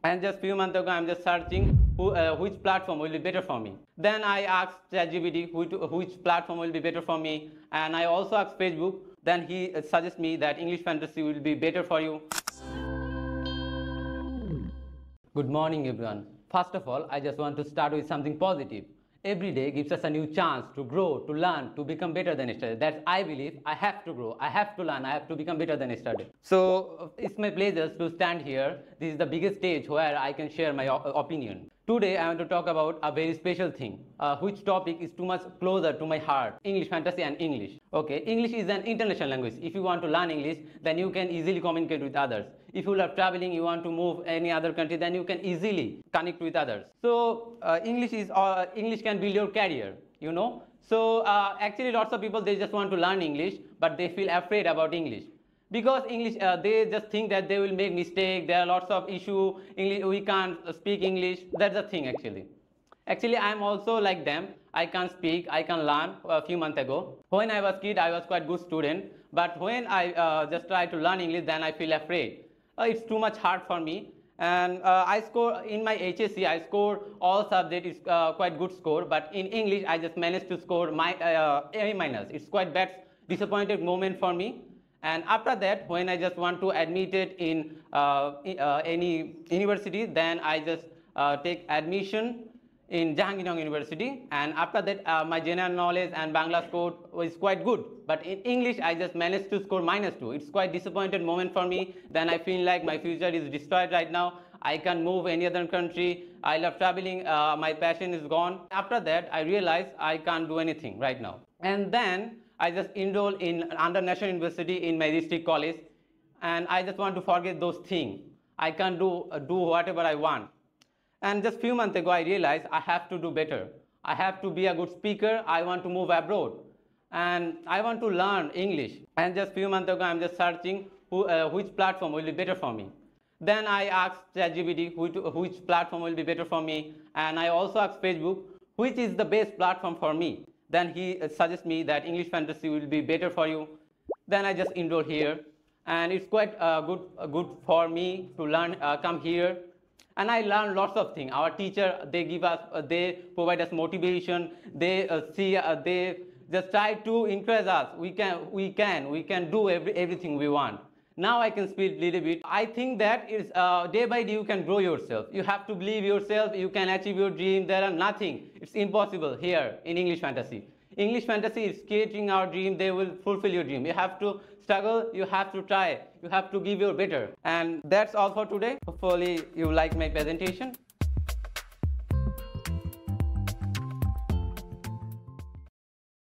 And just few months ago, I'm just searching which platform will be better for me. Then I asked ChatGPT which platform will be better for me, and I also asked Facebook. Then he suggests me that English Fantasy will be better for you. Good morning, everyone. First of all, I just want to start with something positive. Every day gives us a new chance to grow, to learn, to become better than yesterday. That's I believe I have to grow, I have to learn, I have to become better than yesterday. So it's my pleasure to stand here. This is the biggest stage where I can share my opinion. Today I want to talk about a very special thing, which topic is too much closer to my heart: English Fantasy and English. Okay, English is an international language. If you want to learn English, then you can easily communicate with others. If you are traveling, you want to move any other country, then you can easily connect with others. So English can build your career, you know. So actually lots of people, they just want to learn English, but they feel afraid about English. Because English, they just think that they will make mistake. There are lots of issue. English, we can't speak English. That's the thing actually. Actually, I am also like them. I can speak, I can learn. A few months ago, when I was kid, I was quite good student. But when I just try to learn English, then I feel afraid. It's too much hard for me. And I score in my HSC. I score all subjects. It's quite good score. But in English, I just managed to score my A minus. It's quite bad, disappointed moment for me. And after that, when I just want to admit it in any university, then I just take admission in Jahangir University. And after that, my general knowledge and Bangla score was quite good. But in English, I just managed to score -2. It's quite disappointed moment for me. Then I feel like my future is destroyed right now. I can't move any other country. I love traveling. My passion is gone. After that, I realized I can't do anything right now. And then I just enrolled in under National University in my district college, and I just want to forget those things. I can do whatever I want. And just few months ago, I realized I have to do better. I have to be a good speaker. I want to move abroad, and I want to learn English. And just few months ago, I'm just searching which platform will be better for me. Then I asked ChatGPT which platform will be better for me, and I also asked Facebook which is the best platform for me. Then he suggests me that English Fantasy will be better for you. Then I just enroll here, and it's quite good for me to learn, come here, and I learn lots of things. Our teacher, they give us, they provide us motivation. They they just try to encourage us. We can do everything we want. Now I can speak a little bit. I think that is day by day you can grow yourself. You have to believe yourself. You can achieve your dream. There are nothing. It's impossible here in English Fantasy. English Fantasy is creating our dream. They will fulfill your dream. You have to struggle. You have to try. You have to give your better. And that's all for today. Hopefully you like my presentation.